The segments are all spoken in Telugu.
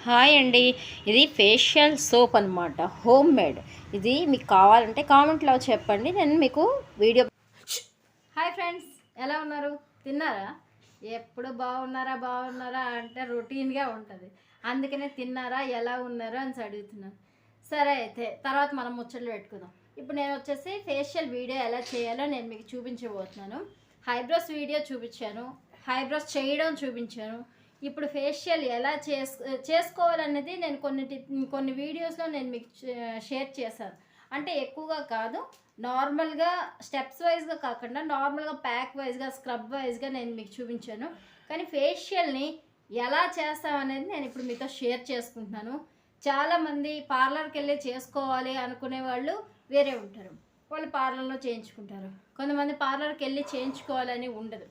హాయ్ అండి. ఇది ఫేషియల్ సోప్ అనమాట, హోమ్ మేడ్. ఇది మీకు కావాలంటే కామెంట్లో చెప్పండి, నేను మీకు వీడియో. హాయ్ ఫ్రెండ్స్, ఎలా ఉన్నారు? తిన్నారా? ఎప్పుడు బాగున్నారా అంటే రొటీన్గా ఉంటుంది. అందుకనే తిన్నారా, ఎలా ఉన్నారు అని అడుగుతున్నాను. సరే, అయితే తర్వాత మనం ముచ్చట్లు పెట్టుకుందాం. ఇప్పుడు నేను వచ్చేసి ఫేషియల్ వీడియో ఎలా చేయాలో నేను మీకు చూపించబోతున్నాను. హైబ్రోస్ వీడియో చూపించాను, హైబ్రోస్ చేయడం చూపించాను. ఇప్పుడు ఫేషియల్ ఎలా చేసుకోవాలనేది నేను కొన్ని వీడియోస్లో నేను మీకు షేర్ చేశాను. అంటే ఎక్కువగా కాదు, నార్మల్గా స్టెప్స్ వైజ్గా కాకుండా నార్మల్గా ప్యాక్ వైజ్గా, స్క్రబ్ వైజ్గా నేను మీకు చూపించాను. కానీ ఫేషియల్ని ఎలా చేస్తామనేది నేను ఇప్పుడు మీతో షేర్ చేసుకుంటున్నాను. చాలామంది పార్లర్కి వెళ్ళి చేసుకోవాలి అనుకునే వాళ్ళు వేరే ఉంటారు, వాళ్ళు పార్లర్లో చేయించుకుంటారు. కొంతమంది పార్లర్కి వెళ్ళి చేయించుకోవాలని ఉండదు,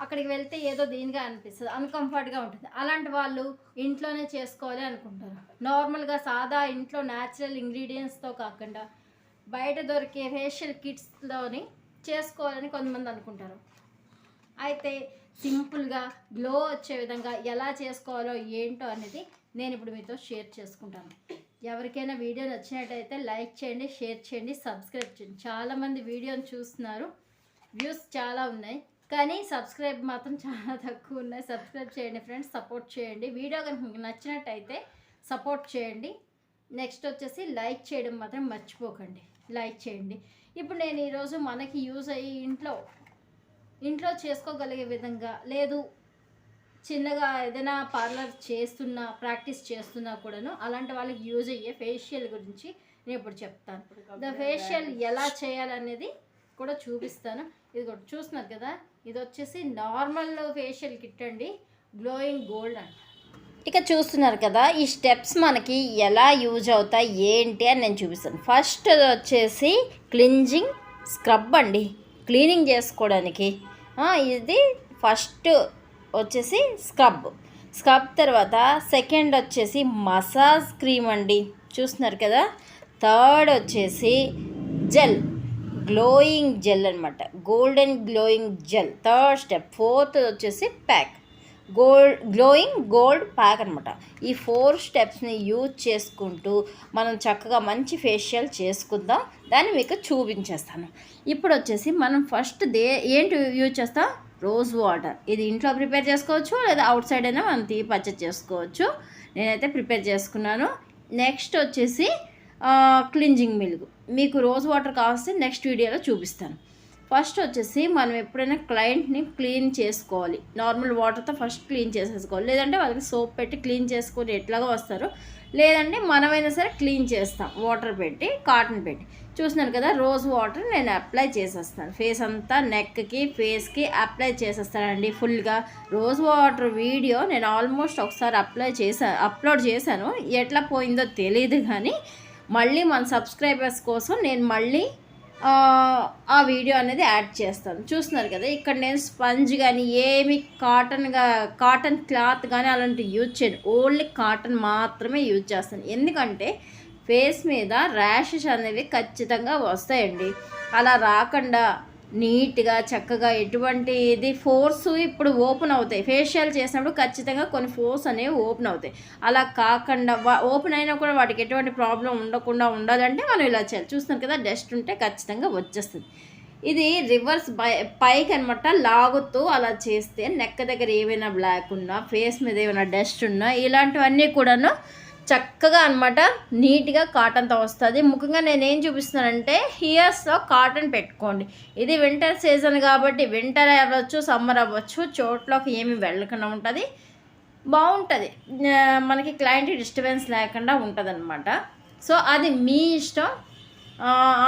అక్కడికి వెళ్తే ఏదో దీనిగా అనిపిస్తుంది, అన్కంఫర్ట్గా ఉంటుంది. అలాంటి వాళ్ళు ఇంట్లోనే చేసుకోవాలి అనుకుంటారు. నార్మల్గా సాదా ఇంట్లో న్యాచురల్ ఇంగ్రీడియంట్స్తో కాకుండా బయట దొరికే ఫేషియల్ కిట్స్లోని చేసుకోవాలని కొంతమంది అనుకుంటారు. అయితే సింపుల్గా గ్లో వచ్చే విధంగా ఎలా చేసుకోవాలో ఏంటో అనేది నేను ఇప్పుడు మీతో షేర్ చేసుకుంటాను. ఎవరికైనా వీడియో నచ్చినట్టయితే లైక్ చేయండి, షేర్ చేయండి, సబ్స్క్రైబ్ చేయండి. చాలామంది వీడియోని చూస్తున్నారు, వ్యూస్ చాలా ఉన్నాయి, కానీ సబ్స్క్రైబ్ మాత్రం చాలా తక్కువ ఉన్నాయి. సబ్స్క్రైబ్ చేయండి ఫ్రెండ్స్, సపోర్ట్ చేయండి. వీడియో కనుక మీకు నచ్చినట్టయితే సపోర్ట్ చేయండి. నెక్స్ట్ వచ్చేసి లైక్ చేయడం మాత్రం మర్చిపోకండి, లైక్ చేయండి. ఇప్పుడు నేను ఈరోజు మనకి యూజ్ అయ్యి ఇంట్లో చేసుకోగలిగే విధంగా, లేదు చిన్నగా ఏదైనా పార్లర్ చేస్తున్నా, ప్రాక్టీస్ చేస్తున్నా కూడాను అలాంటి వాళ్ళకి యూజ్ అయ్యే ఫేషియల్ గురించి నేను ఇప్పుడు చెప్తాను. ద ఫేషియల్ ఎలా చేయాలనేది కూడా చూపిస్తాను. ఇది కూడా చూస్తున్నారు కదా, ఇది వచ్చేసి నార్మల్ ఫేషియల్ కిట్ అండి, గ్లోయింగ్ గోల్డ్ అంట. ఇక చూస్తున్నారు కదా, ఈ స్టెప్స్ మనకి ఎలా యూజ్ అవుతాయి ఏంటి అని నేను చూపిస్తాను. ఫస్ట్ వచ్చేసి క్లింజింగ్ స్క్రబ్ అండి, క్లీనింగ్ చేసుకోవడానికి. ఇది ఫస్ట్ వచ్చేసి స్క్రబ్ తర్వాత సెకండ్ వచ్చేసి మసాజ్ క్రీమ్ అండి, చూస్తున్నారు కదా. థర్డ్ వచ్చేసి జెల్, గ్లోయింగ్ జెల్ అనమాట, golden glowing gel third step. Fourth వచ్చేసి ప్యాక్, గ్లోయింగ్ గోల్డ్ ప్యాక్ అనమాట. ఈ 4 స్టెప్స్ని యూజ్ చేసుకుంటూ మనం చక్కగా మంచి ఫేషియల్ చేసుకుందాం. దాన్ని మీకు చూపించేస్తాను. ఇప్పుడు వచ్చేసి మనం ఫస్ట్ ఏంటి యూజ్ చేస్తాం, రోజ్ వాటర్. ఇది ఇంట్లో ప్రిపేర్ చేసుకోవచ్చు, లేదా అవుట్ సైడ్ అయినా మనం పర్చేజ్ చేసుకోవచ్చు. నేనైతే ప్రిపేర్ చేసుకున్నాను. నెక్స్ట్ వచ్చేసి క్లింజింగ్ మిల్క్. మీకు రోజ్ వాటర్ కావాల్సి నెక్స్ట్ వీడియోలో చూపిస్తాను. ఫస్ట్ వచ్చేసి మనం ఎప్పుడైనా క్లయింట్ని క్లీన్ చేసుకోవాలి, నార్మల్ వాటర్తో ఫస్ట్ క్లీన్ చేసేసుకోవాలి. లేదంటే వాళ్ళకి సోప్ పెట్టి క్లీన్ చేసుకొని ఎట్లాగో వస్తారు, లేదంటే మనమైనా సరే క్లీన్ చేస్తాం వాటర్ పెట్టి, కాటన్ పెట్టి. చూస్తున్నారు కదా, రోజ్ వాటర్ నేను అప్లై చేసేస్తాను ఫేస్ అంతా, నెక్కి ఫేస్కి అప్లై చేసేస్తానండి ఫుల్గా. రోజ్ వాటర్ వీడియో నేను ఆల్మోస్ట్ ఒకసారి అప్లోడ్ చేశాను, ఎట్లా పోయిందో తెలియదు. కానీ మళ్ళీ మన సబ్స్క్రైబర్స్ కోసం నేను మళ్ళీ ఆ వీడియో అనేది యాడ్ చేస్తాను. చూస్తున్నారు కదా, ఇక్కడ నేను స్పంజ్ కానీ ఏమి కాటన్ క్లాత్ కానీ అలాంటివి యూజ్ చేయను, ఓన్లీ కాటన్ మాత్రమే యూజ్ చేస్తాను. ఎందుకంటే ఫేస్ మీద ర్యాషెస్ అనేవి ఖచ్చితంగా వస్తాయండి. అలా రాకుండా నీట్గా చక్కగా ఎటువంటి ఇది ఫోర్స్ ఇప్పుడు ఓపెన్ అవుతాయి. ఫేషియల్ చేసినప్పుడు ఖచ్చితంగా కొన్ని ఫోర్స్ అనేవి ఓపెన్ అవుతాయి. అలా కాకుండా ఓపెన్ అయినా కూడా వాటికి ఎటువంటి ప్రాబ్లం ఉండకుండా ఉండాలంటే మనం ఇలా చేయాలి. చూస్తున్నారు కదా, డస్ట్ ఉంటే ఖచ్చితంగా వచ్చేస్తుంది. ఇది రివర్స్ పైకి అనమాట, లాగుతూ అలా చేస్తే నెక్ దగ్గర ఏమైనా బ్లాక్ ఉన్నా, ఫేస్ మీద ఏమైనా డస్ట్ ఉన్నా, ఇలాంటివన్నీ కూడాను చక్కగా అనమాట నీట్గా కాటన్తో వస్తుంది. ముఖ్యంగా నేనేం చూపిస్తున్నానంటే హియర్స్లో కాటన్ పెట్టుకోండి. ఇది వింటర్ సీజన్ కాబట్టి వింటర్ అవ్వచ్చు, సమ్మర్ అవ్వచ్చు, చోట్లోకి ఏమి వెళ్ళకుండా ఉంటుంది, బాగుంటుంది. మనకి క్లయింట్ డిస్టర్బెన్స్ లేకుండా ఉంటుంది అనమాట. సో అది మీ ఇష్టం,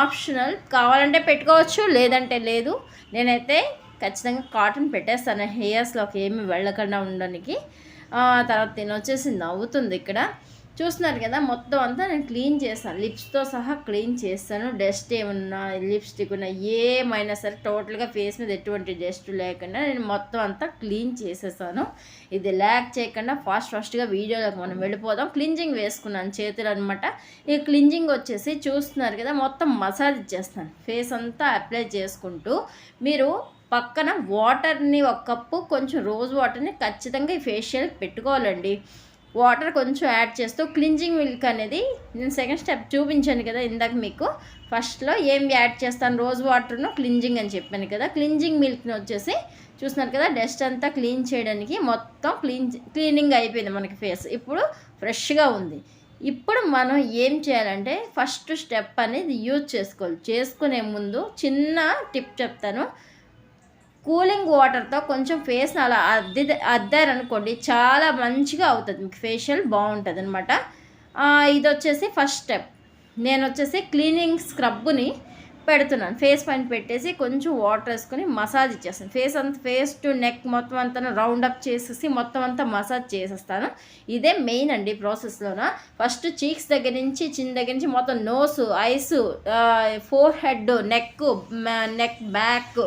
ఆప్షనల్. కావాలంటే పెట్టుకోవచ్చు, లేదంటే లేదు. నేనైతే ఖచ్చితంగా కాటన్ పెట్టేస్తాను హెయిర్స్లోకి ఏమి వెళ్ళకుండా ఉండడానికి. తర్వాత నేను వచ్చేసి నవ్వుతుంది ఇక్కడ, చూస్తున్నారు కదా. మొత్తం అంతా నేను క్లీన్ చేస్తాను, లిప్స్తో సహా క్లీన్ చేస్తాను. డస్ట్ ఏమన్నా, లిప్స్టిక్ ఉన్నా, ఏమైనా సరే టోటల్గా ఫేస్ మీద ఎటువంటి డస్ట్ లేకుండా నేను మొత్తం అంతా క్లీన్ చేసేసాను. ఇది ల్యాక్ చేయకుండా ఫాస్ట్గా వీడియోలోకి మనం వెళ్ళిపోదాం. క్లింజింగ్ వేసుకున్నాను చేతులు అనమాట. ఈ క్లింజింగ్ వచ్చేసి చూస్తున్నారు కదా, మొత్తం మసాజ్ ఇచ్చేస్తాను ఫేస్ అంతా అప్లై చేసుకుంటూ. మీరు పక్కన వాటర్ని 1 కప్పు కొంచెం రోజ్ వాటర్ని ఖచ్చితంగా ఈ ఫేషియల్ పెట్టుకోవాలండి. వాటర్ కొంచెం యాడ్ చేస్తూ క్లింజింగ్ మిల్క్ అనేది నేను సెకండ్ స్టెప్ చూపించాను కదా ఇందాక మీకు. ఫస్ట్లో ఏం యాడ్ చేస్తాను, రోజ్ వాటర్ను క్లింజింగ్ అని చెప్పాను కదా. క్లింజింగ్ మిల్క్ని వచ్చేసి చూస్తున్నారు కదా, డస్ట్ అంతా క్లీన్ చేయడానికి మొత్తం క్లీనింగ్ అయిపోయింది మనకి ఫేస్. ఇప్పుడు ఫ్రెష్గా ఉంది. ఇప్పుడు మనం ఏం చేయాలంటే ఫస్ట్ స్టెప్ అనేది యూజ్ చేసుకోవాలి. చేసుకునే ముందు చిన్న టిప్ చెప్తాను. కూలింగ్ వాటర్తో కొంచెం ఫేస్ని అలా అద్దారనుకోండి, చాలా మంచిగా అవుతుంది మీకు, ఫేషియల్ బాగుంటుంది అనమాట. ఇది వచ్చేసి ఫస్ట్ స్టెప్. నేను వచ్చేసి క్లీనింగ్ స్క్రబ్ని పెడుతున్నాను, ఫేస్ పైన పెట్టేసి కొంచెం వాటర్ వేసుకొని మసాజ్ ఇచ్చేస్తాను. ఫేస్ టు నెక్ మొత్తం అంతా రౌండ్ అప్ చేసేసి మొత్తం అంతా మసాజ్ చేసేస్తాను. ఇదే మెయిన్ అండి ప్రాసెస్లోన. ఫస్ట్ చీక్స్ దగ్గర నుంచి, చిన్న దగ్గర నుంచి మొత్తం nose, ice, four head, neck back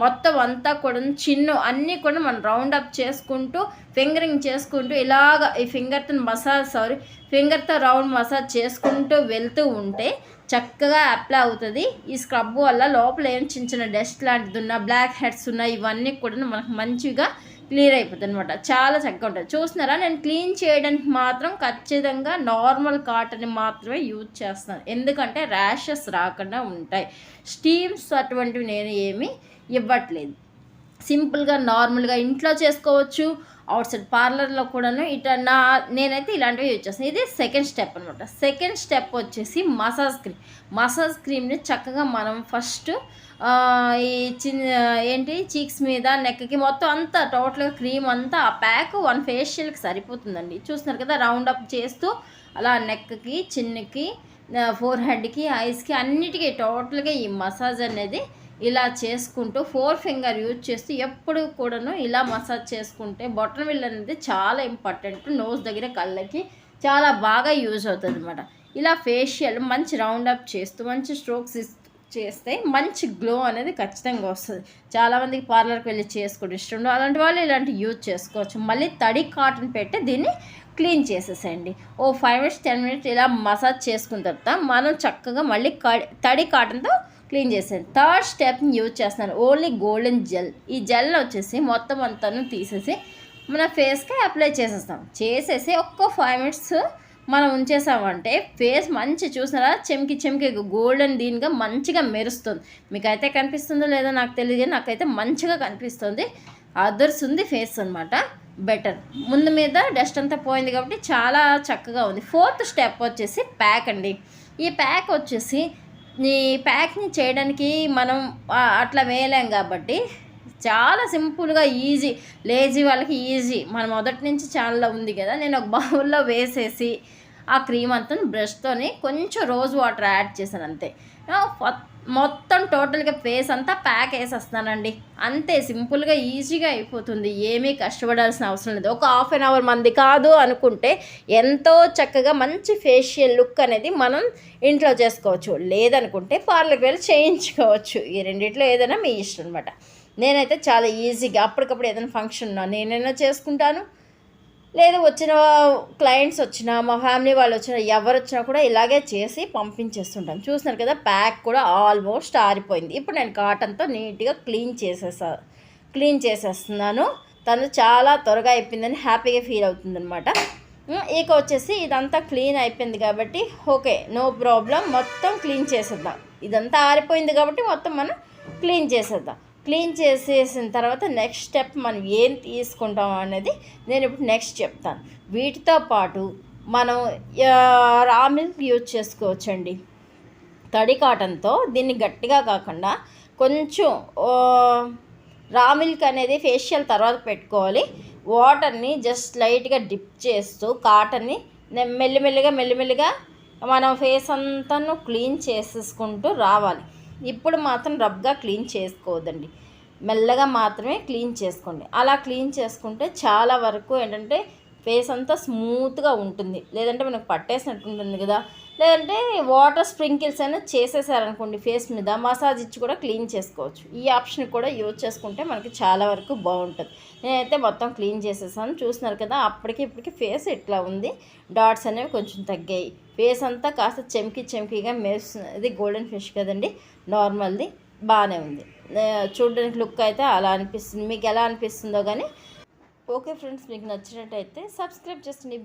మొత్తం అంతా కూడా చిన్ను అన్నీ కూడా మనం రౌండ్ అప్ చేసుకుంటూ ఫింగరింగ్ చేసుకుంటూ ఇలాగ ఈ ఫింగర్తో రౌండ్ మసాజ్ చేసుకుంటూ వెళ్తూ ఉంటే చక్కగా అప్లై అవుతుంది. ఈ స్క్రబ్ వల్ల లోపల ఏం చిన్న చిన్న డస్ట్ లాంటిది ఉన్నా, బ్లాక్ హెడ్స్ ఉన్నా, ఇవన్నీ కూడా మనకు మంచిగా క్లియర్ అయిపోతుంది అనమాట. చాలా చక్కగా ఉంటుంది. చూస్తున్నారా, నేను క్లీన్ చేయడానికి మాత్రం ఖచ్చితంగా నార్మల్ కాటన్ మాత్రమే యూజ్ చేస్తాను, ఎందుకంటే ర్యాషెస్ రాకుండా ఉంటాయి. స్టీమ్స్ అటువంటివి నేను ఏమీ ఇవ్వట్లేదు. సింపుల్గా నార్మల్గా ఇంట్లో చేసుకోవచ్చు, అవుట్ సైడ్ పార్లర్లో కూడాను నేనైతే ఇలాంటివి యూజ్ చేస్తాను. ఇది సెకండ్ స్టెప్ అనమాట. సెకండ్ స్టెప్ వచ్చేసి మసాజ్ క్రీమ్ని చక్కగా మనం ఫస్ట్ ఈ చీక్స్ మీద, నెక్కి మొత్తం అంతా టోటల్గా క్రీమ్ అంతా ఆ ప్యాక్ 1 ఫేషియల్కి సరిపోతుందండి. చూస్తున్నారు కదా, రౌండ్ అప్ చేస్తూ అలా నెక్కి, చిన్నకి, ఫోర్ హెడ్కి, ఐస్కి అన్నిటికీ టోటల్గా ఈ మసాజ్ అనేది ఇలా చేసుకుంటూ 4 ఫింగర్ యూజ్ చేస్తూ ఎప్పుడు కూడాను ఇలా మసాజ్ చేసుకుంటే బొటన్ విల్ అనేది చాలా ఇంపార్టెంట్. నోస్ దగ్గర, కళ్ళకి చాలా బాగా యూజ్ అవుతుంది అనమాట. ఇలా ఫేషియల్ మంచి రౌండ్ అప్ చేస్తూ మంచి స్ట్రోక్స్ చేస్తే మంచి గ్లో అనేది ఖచ్చితంగా వస్తుంది. చాలామందికి పార్లర్కి వెళ్ళి చేసుకోవడం ఇష్టం ఉండదు, అలాంటి వాళ్ళు ఇలాంటి యూజ్ చేసుకోవచ్చు. మళ్ళీ తడి కాటన్ పెట్టి దీన్ని క్లీన్ చేసేసేయండి. 5 మినిట్స్ 10 మినిట్స్ ఇలా మసాజ్ చేసుకున్న తర్వాత మనం చక్కగా మళ్ళీ తడి కాటన్తో క్లీన్ చేసాను. థర్డ్ స్టెప్ని యూజ్ చేస్తున్నాను, ఓన్లీ గోల్డెన్ జెల్. ఈ జెల్ వచ్చేసి మొత్తం అంతాను తీసేసి మన ఫేస్కి అప్లై చేసేసి ఒక్క 5 మినిట్స్ మనం ఉంచేసామంటే ఫేస్ మంచి చూసినారా, చెమికి గోల్డెన్ దీనిగా మంచిగా మెరుస్తుంది. మీకైతే కనిపిస్తుందో లేదో నాకు తెలియదు, నాకైతే మంచిగా కనిపిస్తుంది. అదర్స్ ఉంది ఫేస్ అనమాట. బెటర్, ముందు మీద డస్ట్ అంతా పోయింది కాబట్టి చాలా చక్కగా ఉంది. ఫోర్త్ స్టెప్ వచ్చేసి ప్యాక్ అండి. ఈ ప్యాక్ వచ్చేసి ఈ ప్యాక్ని చేయడానికి మనం అట్లా వేయలేం కాబట్టి చాలా సింపుల్గా ఈజీ, లేజీ వాళ్ళకి ఈజీ. మన మొదటి నుంచి ఛానల్లో ఉంది కదా, నేను ఒక బౌల్లో వేసేసి ఆ క్రీమ్ అంతా బ్రష్తోని కొంచెం రోజ్ వాటర్ యాడ్ చేశాను అంతే. మొత్తం టోటల్గా ఫేస్ అంతా ప్యాక్ వేసేస్తానండి. అంతే సింపుల్గా ఈజీగా అయిపోతుంది, ఏమీ కష్టపడాల్సిన అవసరం లేదు. ఒక 1/2 అవర్ మంది కాదు అనుకుంటే ఎంతో చక్కగా మంచి ఫేషియల్ లుక్ అనేది మనం ఇంట్లో చేసుకోవచ్చు. లేదనుకుంటే పార్లర్కి వెళ్ళి చేయించుకోవచ్చు. ఈ రెండిట్లో ఏదైనా మీ ఇష్టం అనమాట. నేనైతే చాలా ఈజీగా అప్పటికప్పుడు ఏదైనా ఫంక్షన్ ఉన్నా నేనైనా చేసుకుంటాను, లేదు వచ్చిన క్లయింట్స్ వచ్చినా, మా ఫ్యామిలీ వాళ్ళు వచ్చినా, ఎవరు వచ్చినా కూడా ఇలాగే చేసి పంపించేస్తుంటాను. చూస్తున్నారు కదా, ప్యాక్ కూడా ఆల్మోస్ట్ ఆరిపోయింది. ఇప్పుడు నేను కాటన్తో నీట్గా క్లీన్ చేసేస్తున్నాను. తను చాలా త్వరగా అయిపోయిందని హ్యాపీగా ఫీల్ అవుతుందన్నమాట. ఇక వచ్చేసి ఇదంతా క్లీన్ అయిపోయింది కాబట్టి ఓకే, నో ప్రాబ్లం, మొత్తం క్లీన్ చేసేద్దాం. ఇదంతా ఆరిపోయింది కాబట్టి మొత్తం మనం క్లీన్ చేసేద్దాం. క్లీన్ చేసేసిన తర్వాత నెక్స్ట్ స్టెప్ మనం ఏం తీసుకుంటాం అనేది నేను ఇప్పుడు నెక్స్ట్ చెప్తాను. వీటితో పాటు మనం రా మిల్క్ యూజ్ చేసుకోవచ్చండి. తడి కాటన్తో దీన్ని గట్టిగా కాకుండా కొంచెం రా మిల్క్ అనేది ఫేషియల్ తర్వాత పెట్టుకోవాలి. వాటర్ని జస్ట్ లైట్గా డిప్ చేస్తూ కాటన్ని మెల్లిమెల్లిగా మనం ఫేస్ అంతా క్లీన్ చేసేసుకుంటూ రావాలి. ఇప్పుడు మాత్రం రబ్గా క్లీన్ చేసుకోవద్దండి, మెల్లగా మాత్రమే క్లీన్ చేసుకోండి. అలా క్లీన్ చేసుకుంటే చాలా వరకు ఏంటంటే ఫేస్ అంతా స్మూత్గా ఉంటుంది. లేదంటే మనకు పట్టేసినట్టు ఉంటుంది కదా, లేదంటే వాటర్ స్ప్రింకిల్స్ అయినా చేసేసారనుకోండి ఫేస్ మీద, మసాజ్ ఇచ్చి కూడా క్లీన్ చేసుకోవచ్చు. ఈ ఆప్షన్ కూడా యూజ్ చేసుకుంటే మనకి చాలా వరకు బాగుంటుంది. నేనైతే మొత్తం క్లీన్ చేసేసాను. చూస్తున్నారు కదా, అప్పటికి ఇప్పటికి ఫేస్ ఇట్లా ఉంది. డాట్స్ అనేవి కొంచెం తగ్గాయి. ఫేస్ అంతా కాస్త చెమికిగా మెరుస్తుంది. ఇది గోల్డెన్ ఫిష్ కదండి, నార్మల్ది బాగానే ఉంది. చూడడానికి లుక్ అయితే అలా అనిపిస్తుంది. మీకు ఎలా అనిపిస్తుందో కానీ. ఓకే ఫ్రెండ్స్, మీకు నచ్చినట్టయితే సబ్స్క్రైబ్ చేయండి.